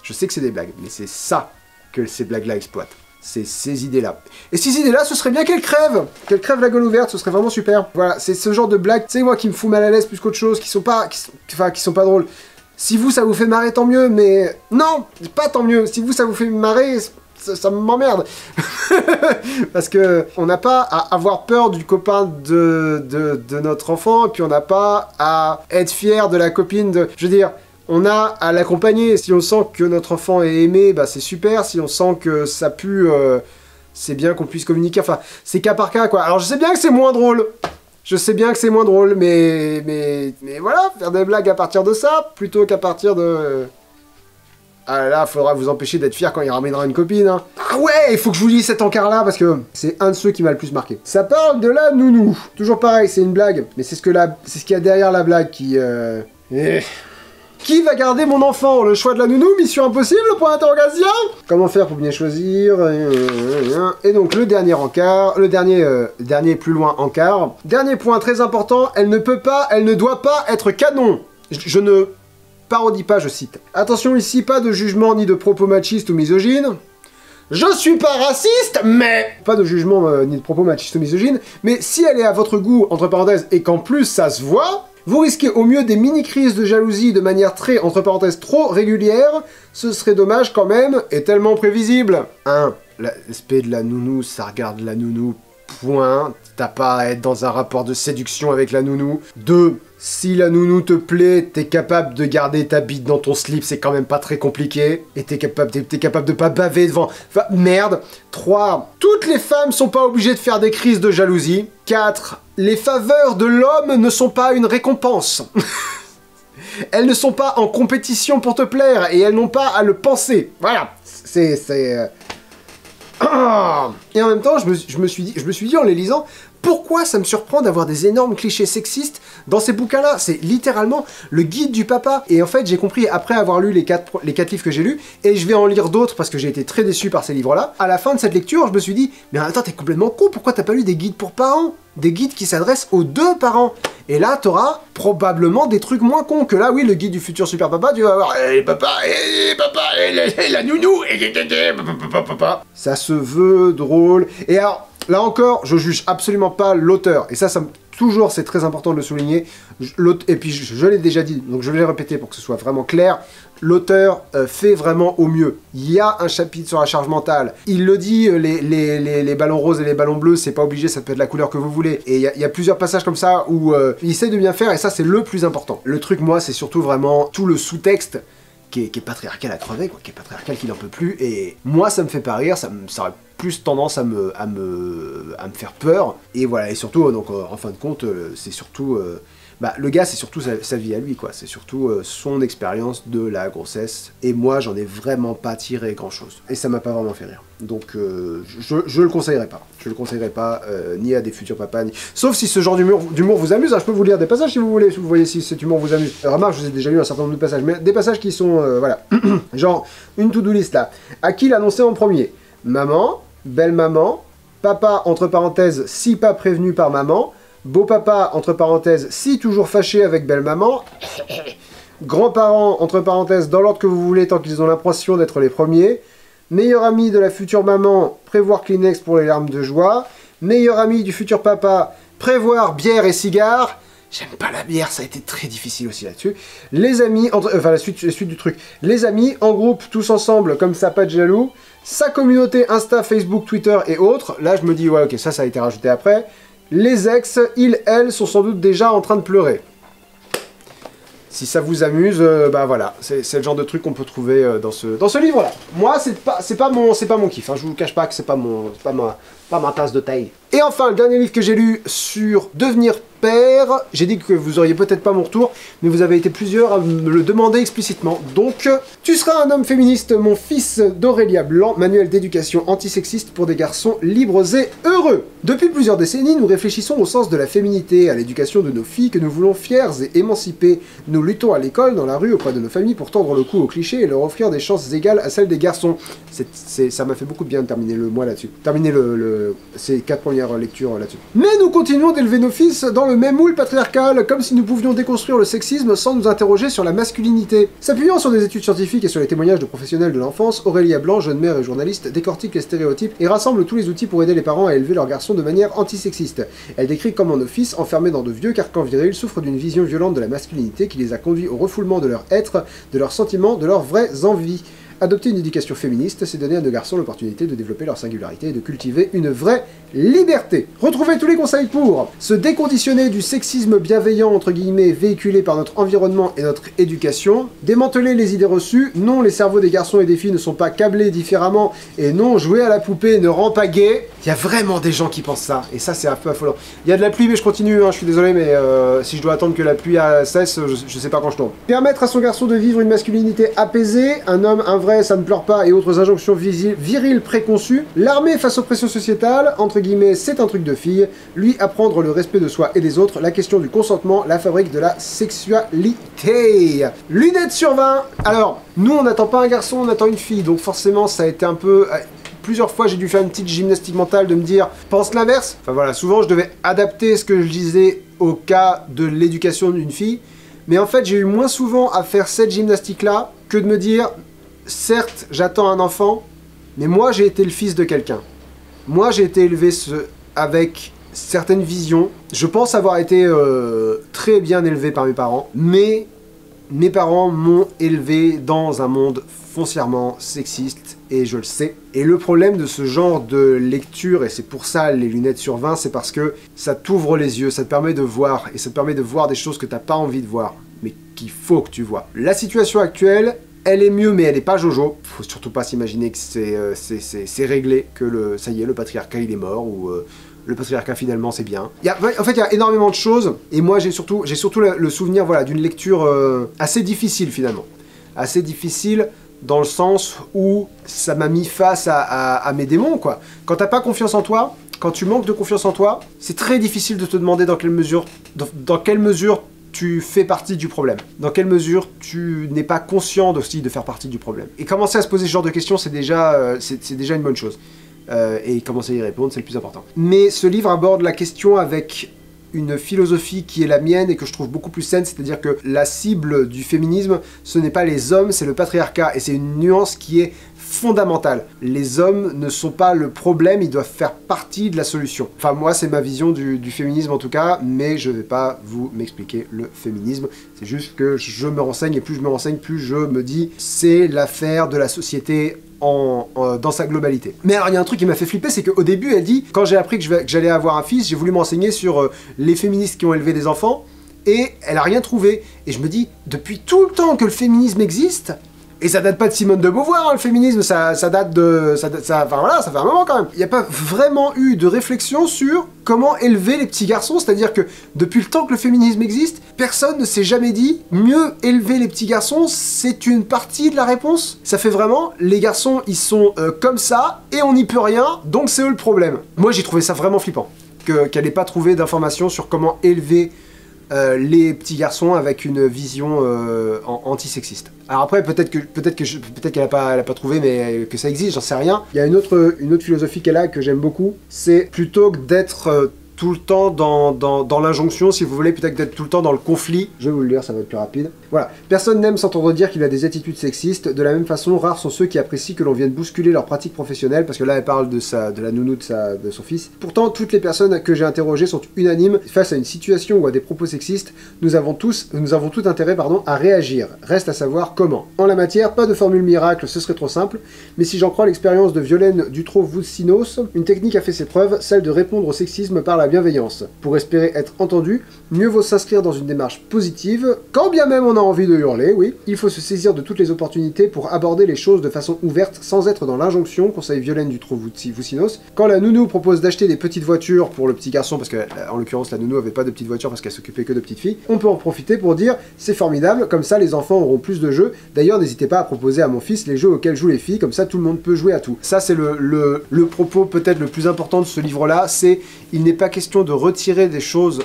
Je sais que c'est des blagues, mais c'est ça que ces blagues-là exploitent. C'est ces idées-là. Et ces idées-là, ce serait bien qu'elles crèvent la gueule ouverte, ce serait vraiment super. Voilà, c'est ce genre de blagues, tu sais, moi, qui me fout mal à l'aise plus qu'autre chose, qui sont pas drôles. Si vous, ça vous fait marrer, tant mieux, mais... Non, pas tant mieux. Si vous, ça vous fait marrer, ça m'emmerde. Parce que on n'a pas à avoir peur du copain de notre enfant, puis on n'a pas à être fier de la copine de... Je veux dire... On a à l'accompagner. Si on sent que notre enfant est aimé, bah c'est super. Si on sent que ça pue, c'est bien qu'on puisse communiquer. Enfin, c'est cas par cas, quoi. Alors, je sais bien que c'est moins drôle. Je sais bien que c'est moins drôle, mais voilà, faire des blagues à partir de ça, plutôt qu'à partir de... Ah là, faudra vous empêcher d'être fier quand il ramènera une copine, hein. Ah ouais, il faut que je vous lise cet encart-là, parce que c'est un de ceux qui m'a le plus marqué. Ça parle de la nounou. Toujours pareil, c'est une blague, mais c'est ce qu'il y a derrière la blague qui... Qui va garder mon enfant? Le choix de la nounou? Mission impossible? Point d'interrogation? Comment faire pour bien choisir? Et donc le dernier encart, le dernier plus loin encart. Dernier point très important, elle ne doit pas être canon. Je ne parodie pas, je cite. Attention ici, pas de jugement ni de propos machistes ou misogynes. Je suis pas raciste, mais... Pas de jugement ni de propos machistes ou misogynes, mais si elle est à votre goût, entre parenthèses, et qu'en plus ça se voit... Vous risquez au mieux des mini-crises de jalousie de manière très, entre parenthèses, trop régulière, ce serait dommage quand même, et tellement prévisible. 1. L'aspect de la nounou, ça regarde la nounou, point. T'as pas à être dans un rapport de séduction avec la nounou. 2. Si la nounou te plaît, t'es capable de garder ta bite dans ton slip, c'est quand même pas très compliqué. Et t'es capable de pas baver devant... Enfin, merde. 3. Toutes les femmes sont pas obligées de faire des crises de jalousie. 4. Les faveurs de l'homme ne sont pas une récompense. Elles ne sont pas en compétition pour te plaire, et elles n'ont pas à le penser. Voilà. Et en même temps, je me suis dit en les lisant, pourquoi ça me surprend d'avoir des énormes clichés sexistes dans ces bouquins-là? C'est littéralement le guide du papa. Et en fait, j'ai compris, après avoir lu les quatre livres que j'ai lus, et je vais en lire d'autres parce que j'ai été très déçu par ces livres-là, à la fin de cette lecture, je me suis dit, mais attends, t'es complètement con, pourquoi t'as pas lu des guides pour parents? Des guides qui s'adressent aux deux parents. Et là, t'auras probablement des trucs moins cons que là, oui, le guide du futur super papa, tu vas avoir papa, la nounou, papa. Ça se veut drôle. Et alors, là encore, je juge absolument pas l'auteur. Et ça toujours, c'est très important de le souligner. Et puis, je l'ai déjà dit, donc je vais le répéter pour que ce soit vraiment clair. L'auteur fait vraiment au mieux. Il y a un chapitre sur la charge mentale. Il le dit, les ballons roses et les ballons bleus, c'est pas obligé, ça peut être la couleur que vous voulez. Et il y a plusieurs passages comme ça où il essaie de bien faire, et ça, c'est le plus important. Le truc, moi, c'est surtout vraiment tout le sous-texte qui est patriarcal à crever, quoi, qui est patriarcal qui n'en peut plus. Et moi, ça me fait pas rire, ça aurait plus tendance à me faire peur. Et voilà, et surtout, donc en fin de compte, c'est surtout... le gars, c'est surtout sa vie à lui, quoi. C'est surtout son expérience de la grossesse. Et moi, j'en ai vraiment pas tiré grand-chose. Et ça m'a pas vraiment fait rire. Donc, je le conseillerais pas. Je le conseillerais pas, ni à des futurs papas, ni... Sauf si ce genre d'humour vous amuse. Hein, je peux vous lire des passages si vous voulez, si vous voyez si cet humour vous amuse. Remarque, je vous ai déjà lu un certain nombre de passages, mais des passages qui sont, voilà. Genre, une to-do list, là. À qui l'annoncer en premier? Maman, belle-maman, papa, entre parenthèses, si pas prévenu par maman, beau-papa, entre parenthèses, si toujours fâché avec belle-maman, grands-parents, entre parenthèses, dans l'ordre que vous voulez tant qu'ils ont l'impression d'être les premiers, meilleur ami de la future maman, prévoir Kleenex pour les larmes de joie, meilleur ami du futur papa, prévoir bière et cigares. J'aime pas la bière, ça a été très difficile aussi là-dessus. Les amis, enfin la suite du truc. Les amis, en groupe, tous ensemble, comme ça, pas de jaloux. Sa communauté Insta, Facebook, Twitter et autres. Là, je me dis, ouais, ok, ça a été rajouté après. Les ex, ils, elles, sont sans doute déjà en train de pleurer. Si ça vous amuse, bah voilà, c'est le genre de truc qu'on peut trouver dans ce livre-là. Moi, c'est pas mon kiff, hein. Je vous cache pas que c'est pas ma tasse de thé. Et enfin, le dernier livre que j'ai lu sur devenir père, j'ai dit que vous auriez peut-être pas mon retour, mais vous avez été plusieurs à me le demander explicitement. Donc, Tu seras un homme féministe, mon fils d'Aurélia Blanc, manuel d'éducation antisexiste pour des garçons libres et heureux. Depuis plusieurs décennies, nous réfléchissons au sens de la féminité, à l'éducation de nos filles que nous voulons fières et émancipées. Nous luttons à l'école, dans la rue, auprès de nos familles pour tordre le cou aux clichés et leur offrir des chances égales à celles des garçons. Ça m'a fait beaucoup de bien de terminer le mois là-dessus. Terminer ces 4 premières lectures là-dessus. Mais nous continuons d'élever nos fils dans le même moule patriarcal, comme si nous pouvions déconstruire le sexisme sans nous interroger sur la masculinité. S'appuyant sur des études scientifiques et sur les témoignages de professionnels de l'enfance, Aurélia Blanc, jeune mère et journaliste, décortique les stéréotypes et rassemble tous les outils pour aider les parents à élever leurs garçons de manière antisexiste. Elle décrit comment nos fils, enfermés dans de vieux carcans virils, souffrent d'une vision violente de la masculinité qui les a conduits au refoulement de leur être, de leurs sentiments, de leurs vraies envies. Adopter une éducation féministe, c'est donner à nos garçons l'opportunité de développer leur singularité et de cultiver une vraie liberté. Retrouvez tous les conseils pour se déconditionner du sexisme bienveillant entre guillemets véhiculé par notre environnement et notre éducation, démanteler les idées reçues, non les cerveaux des garçons et des filles ne sont pas câblés différemment, et non jouer à la poupée ne rend pas gay. Il y a vraiment des gens qui pensent ça, et ça c'est un peu affolant. Il y a de la pluie mais je continue, hein, je suis désolé mais si je dois attendre que la pluie cesse, je sais pas quand je tombe. Permettre à son garçon de vivre une masculinité apaisée, un homme, un vrai, ça ne pleure pas et autres injonctions viriles préconçues. L'armée face aux pressions sociétales, entre guillemets, c'est un truc de fille. Lui, apprendre le respect de soi et des autres, la question du consentement, la fabrique de la sexualité. Lunettes sur 20. Alors, nous, on n'attend pas un garçon, on attend une fille, donc forcément, ça a été un peu... Plusieurs fois, j'ai dû faire une petite gymnastique mentale de me dire « pense l'inverse ». Enfin voilà, souvent, je devais adapter ce que je disais au cas de l'éducation d'une fille. Mais en fait, j'ai eu moins souvent à faire cette gymnastique-là que de me dire « certes, j'attends un enfant, mais moi, j'ai été le fils de quelqu'un. Moi, j'ai été élevé avec certaines visions. Je pense avoir été très bien élevé par mes parents, mais mes parents m'ont élevé dans un monde foncièrement sexiste, et je le sais. Et le problème de ce genre de lecture, et c'est pour ça les lunettes sur 20, c'est parce que ça t'ouvre les yeux, ça te permet de voir, et ça te permet de voir des choses que t'as pas envie de voir, mais qu'il faut que tu vois. La situation actuelle, elle est mieux, mais elle n'est pas Jojo. Faut surtout pas s'imaginer que c'est réglé, que ça y est, le patriarcat il est mort, ou le patriarcat finalement c'est bien. En fait, il y a énormément de choses, et moi j'ai surtout le souvenir voilà, d'une lecture assez difficile finalement. Assez difficile dans le sens où ça m'a mis face à mes démons, quoi. Quand t'as pas confiance en toi, quand tu manques de confiance en toi, c'est très difficile de te demander dans quelle mesure tu fais partie du problème. Dans quelle mesure tu n'es pas conscient aussi de faire partie du problème. Et commencer à se poser ce genre de questions, c'est déjà une bonne chose. Et commencer à y répondre, c'est le plus important. Mais ce livre aborde la question avec une philosophie qui est la mienne et que je trouve beaucoup plus saine, c'est-à-dire que la cible du féminisme, ce n'est pas les hommes, c'est le patriarcat, et c'est une nuance qui est fondamentale. Les hommes ne sont pas le problème, ils doivent faire partie de la solution. Enfin, moi, c'est ma vision du féminisme en tout cas, mais je vais pas vous m'expliquer le féminisme, c'est juste que je me renseigne, et plus je me renseigne, plus je me dis, c'est l'affaire de la société dans sa globalité. Mais alors il y a un truc qui m'a fait flipper, c'est qu'au début elle dit, quand j'ai appris que j'allais avoir un fils, j'ai voulu m'enseigner sur les féministes qui ont élevé des enfants, et elle a rien trouvé. Et je me dis, depuis tout le temps que le féminisme existe, et ça date pas de Simone de Beauvoir, hein, le féminisme, ça date de... Enfin voilà, ça fait un moment quand même. Il n'y a pas vraiment eu de réflexion sur comment élever les petits garçons, c'est-à-dire que depuis le temps que le féminisme existe, personne ne s'est jamais dit mieux élever les petits garçons, c'est une partie de la réponse. Ça fait vraiment, les garçons ils sont comme ça, et on n'y peut rien, donc c'est eux le problème. Moi j'ai trouvé ça vraiment flippant, qu'elle n'ait pas trouvé d'informations sur comment élever les petits garçons avec une vision antisexiste. Alors après, peut-être qu'elle n'a pas trouvé, mais que ça existe, j'en sais rien. Il y a une autre philosophie qu'elle a que j'aime beaucoup, c'est plutôt que d'être tout le temps dans l'injonction, si vous voulez, plutôt que d'être tout le temps dans le conflit. Je vais vous le lire, ça va être plus rapide. Voilà. Personne n'aime s'entendre dire qu'il a des attitudes sexistes. De la même façon, rares sont ceux qui apprécient que l'on vienne bousculer leur pratique professionnelle, parce que là, elle parle de la nounou de son fils. Pourtant, toutes les personnes que j'ai interrogées sont unanimes face à une situation ou à des propos sexistes. Nous avons tout intérêt, à réagir. Reste à savoir comment. En la matière, pas de formule miracle, ce serait trop simple. Mais si j'en crois l'expérience de Violaine Dutro-Voussinos, une technique a fait ses preuves, celle de répondre au sexisme par la bienveillance. Pour espérer être entendu, mieux vaut s'inscrire dans une démarche positive, quand bien même on a envie de hurler, oui. Il faut se saisir de toutes les opportunités pour aborder les choses de façon ouverte, sans être dans l'injonction, conseille Violaine Dutro-Voussinos. Quand la nounou propose d'acheter des petites voitures pour le petit garçon, parce que en l'occurrence la nounou avait pas de petite voiture parce qu'elle s'occupait que de petites filles, on peut en profiter pour dire c'est formidable, comme ça les enfants auront plus de jeux. D'ailleurs n'hésitez pas à proposer à mon fils les jeux auxquels jouent les filles, comme ça tout le monde peut jouer à tout. Ça c'est le propos peut-être le plus important de ce livre-là, c'est il n'est pas question de retirer des choses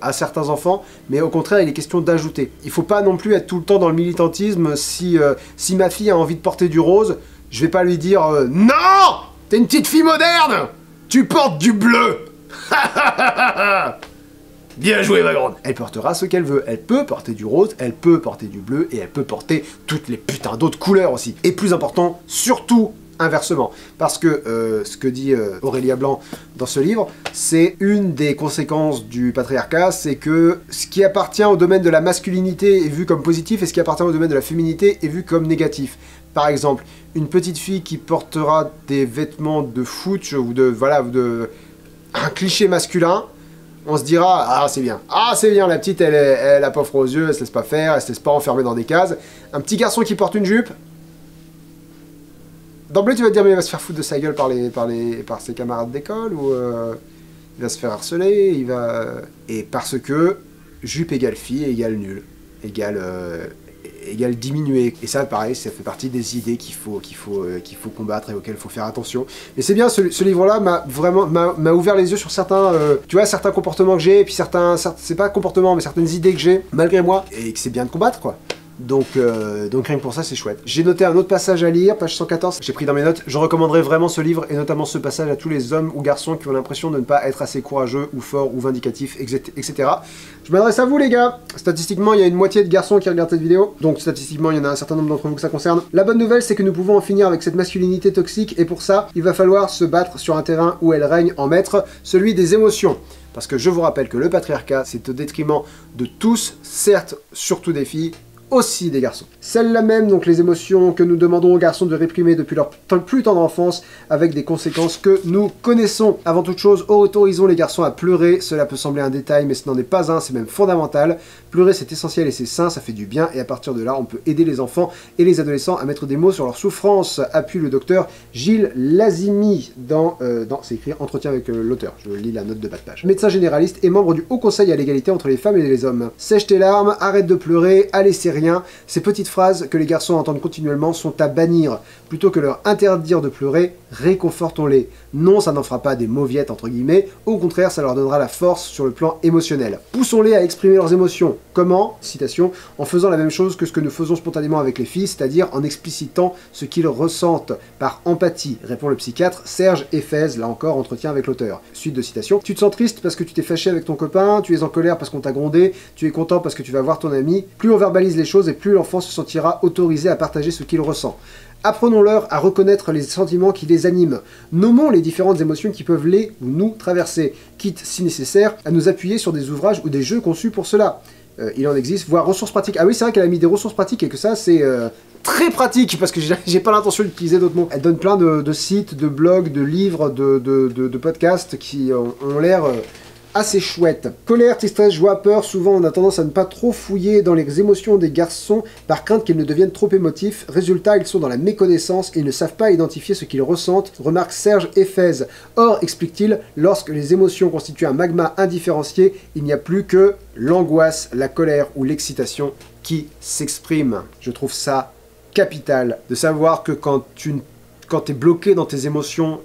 à certains enfants, mais au contraire, il est question d'ajouter. Il faut pas non plus être tout le temps dans le militantisme. Si ma fille a envie de porter du rose, je vais pas lui dire non, t'es une petite fille moderne, tu portes du bleu. Bien joué, ma grande. Elle portera ce qu'elle veut. Elle peut porter du rose, elle peut porter du bleu, et elle peut porter toutes les putains d'autres couleurs aussi. Et plus important, surtout, inversement. Parce que ce que dit Aurélia Blanc dans ce livre, c'est une des conséquences du patriarcat, c'est que ce qui appartient au domaine de la masculinité est vu comme positif, et ce qui appartient au domaine de la féminité est vu comme négatif. Par exemple, une petite fille qui portera des vêtements de foot, ou un cliché masculin, on se dira « Ah, c'est bien. Ah, c'est bien, la petite, elle a pas froid aux yeux, elle se laisse pas faire, elle se laisse pas enfermer dans des cases. » Un petit garçon qui porte une jupe, d'emblée, tu vas te dire, mais il va se faire foutre de sa gueule par ses camarades d'école, ou il va se faire harceler, Et parce que jupe égale fille égale nul, égale diminuer. Et ça, pareil, ça fait partie des idées qu'il faut combattre et auxquelles il faut faire attention. Mais c'est bien, ce livre-là m'a ouvert les yeux sur certains, certains comportements que j'ai, et puis c'est pas comportements, mais certaines idées que j'ai, malgré moi, et que c'est bien de combattre, quoi. Donc rien que pour ça, c'est chouette. J'ai noté un autre passage à lire, page 114, j'ai pris dans mes notes. Je recommanderais vraiment ce livre, et notamment ce passage à tous les hommes ou garçons qui ont l'impression de ne pas être assez courageux, ou forts, ou vindicatifs, etc. Je m'adresse à vous, les gars. Statistiquement, il y a une moitié de garçons qui regardent cette vidéo, donc statistiquement, il y en a un certain nombre d'entre vous que ça concerne. La bonne nouvelle, c'est que nous pouvons en finir avec cette masculinité toxique, et pour ça, il va falloir se battre sur un terrain où elle règne en maître, celui des émotions. Parce que je vous rappelle que le patriarcat, c'est au détriment de tous, certes, surtout des filles, aussi des garçons. Celles-là même, donc les émotions que nous demandons aux garçons de réprimer depuis leur plus tendre enfance, avec des conséquences que nous connaissons. Avant toute chose, autorisons les garçons à pleurer. Cela peut sembler un détail, mais ce n'en est pas un, c'est même fondamental. Pleurer, c'est essentiel et c'est sain, ça fait du bien, et à partir de là, on peut aider les enfants et les adolescents à mettre des mots sur leur souffrance, appuie le docteur Gilles Lazimi c'est écrit entretien avec l'auteur, je lis la note de bas de page. Médecin généraliste et membre du Haut Conseil à l'égalité entre les femmes et les hommes. Sèche tes larmes, arrête de pleurer, allez, c'est rien. Ces petites phrases que les garçons entendent continuellement sont à bannir. Plutôt que leur interdire de pleurer, réconfortons-les. Non, ça n'en fera pas des mauviettes entre guillemets, au contraire, ça leur donnera la force sur le plan émotionnel. Poussons-les à exprimer leurs émotions. Comment? Citation, en faisant la même chose que ce que nous faisons spontanément avec les filles, c'est-à-dire en explicitant ce qu'ils ressentent par empathie, répond le psychiatre Serge Ephèse, là encore, entretien avec l'auteur. Suite de citation, tu te sens triste parce que tu t'es fâché avec ton copain, tu es en colère parce qu'on t'a grondé, tu es content parce que tu vas voir ton ami, plus on verbalise les choses et plus l'enfant se sentira autorisé à partager ce qu'il ressent. Apprenons-leur à reconnaître les sentiments qui les animent. Nommons les différentes émotions qui peuvent les ou nous traverser, quitte, si nécessaire, à nous appuyer sur des ouvrages ou des jeux conçus pour cela. Il en existe, voire ressources pratiques. Ah oui, c'est vrai qu'elle a mis des ressources pratiques et que ça, c'est très pratique, parce que j'ai pas l'intention d'utiliser d'autres mots. Elle donne plein de sites, de blogs, de livres, de podcasts qui ont l'air assez chouette. Colère, tristesse, joie, peur, souvent on a tendance à ne pas trop fouiller dans les émotions des garçons par crainte qu'ils ne deviennent trop émotifs. Résultat, ils sont dans la méconnaissance et ils ne savent pas identifier ce qu'ils ressentent, remarque Serge Ephèse. Or, explique-t-il, lorsque les émotions constituent un magma indifférencié, il n'y a plus que l'angoisse, la colère ou l'excitation qui s'expriment. Je trouve ça capital de savoir que quand t'es bloqué dans tes émotions,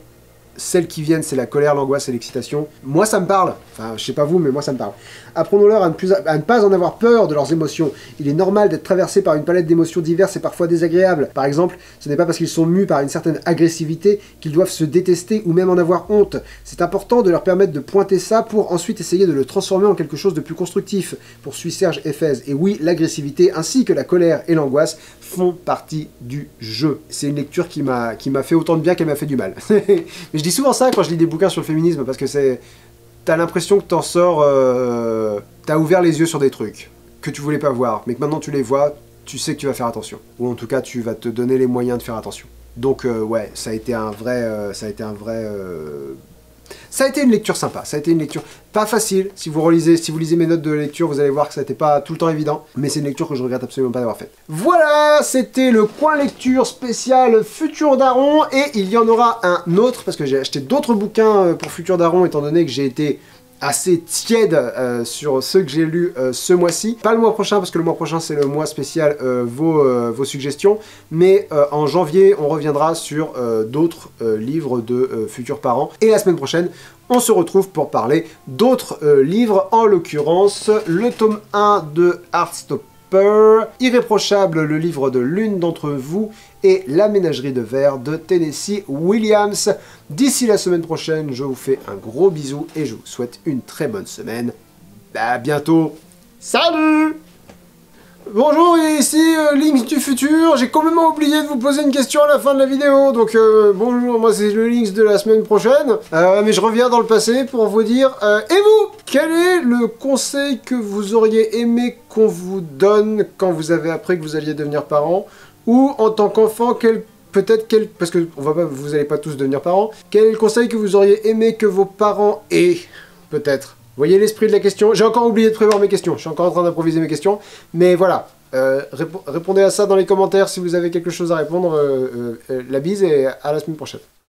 celles qui viennent, c'est la colère, l'angoisse et l'excitation. Moi, ça me parle. Enfin, je sais pas vous, mais moi, ça me parle. Apprenons-leur à ne pas en avoir peur de leurs émotions. Il est normal d'être traversé par une palette d'émotions diverses et parfois désagréables. Par exemple, ce n'est pas parce qu'ils sont mus par une certaine agressivité qu'ils doivent se détester ou même en avoir honte. C'est important de leur permettre de pointer ça pour ensuite essayer de le transformer en quelque chose de plus constructif, poursuit Serge Effez. Et oui, l'agressivité ainsi que la colère et l'angoisse font partie du jeu. C'est une lecture qui m'a fait autant de bien qu'elle m'a fait du mal. Mais je dis souvent ça quand je lis des bouquins sur le féminisme, parce que t'as l'impression que t'en sors... t'as ouvert les yeux sur des trucs que tu voulais pas voir, mais que maintenant tu les vois, tu sais que tu vas faire attention. Ou en tout cas, tu vas te donner les moyens de faire attention. Donc ouais, ça a été une lecture sympa, ça a été une lecture pas facile. Si vous lisez mes notes de lecture, vous allez voir que ça n'était pas tout le temps évident, mais c'est une lecture que je regrette absolument pas d'avoir faite. Voilà, c'était le coin lecture spécial Futur Daron, et il y en aura un autre, parce que j'ai acheté d'autres bouquins pour Futur Daron, étant donné que j'ai été assez tiède sur ceux que j'ai lus ce mois-ci. Pas le mois prochain, parce que le mois prochain c'est le mois spécial vos suggestions, mais en janvier on reviendra sur d'autres livres de futurs parents. Et la semaine prochaine, on se retrouve pour parler d'autres livres, en l'occurrence le tome 1 de Heartstopper, Irréprochable, le livre de l'une d'entre vous, et La ménagerie de verre de Tennessee Williams. D'ici la semaine prochaine, je vous fais un gros bisou et je vous souhaite une très bonne semaine. À bientôt. Salut! Bonjour, ici Lynx du futur. J'ai complètement oublié de vous poser une question à la fin de la vidéo. Donc bonjour, moi c'est le Lynx de la semaine prochaine. Mais je reviens dans le passé pour vous dire... et vous? Quel est le conseil que vous auriez aimé qu'on vous donne quand vous avez appris que vous alliez devenir parent? Ou en tant qu'enfant, parce que vous allez pas tous devenir parents, quel est le conseil que vous auriez aimé que vos parents aient? Peut-être. Voyez l'esprit de la question. J'ai encore oublié de prévoir mes questions. Je suis encore en train d'improviser mes questions. Mais voilà. Répondez à ça dans les commentaires si vous avez quelque chose à répondre. La bise et à la semaine prochaine.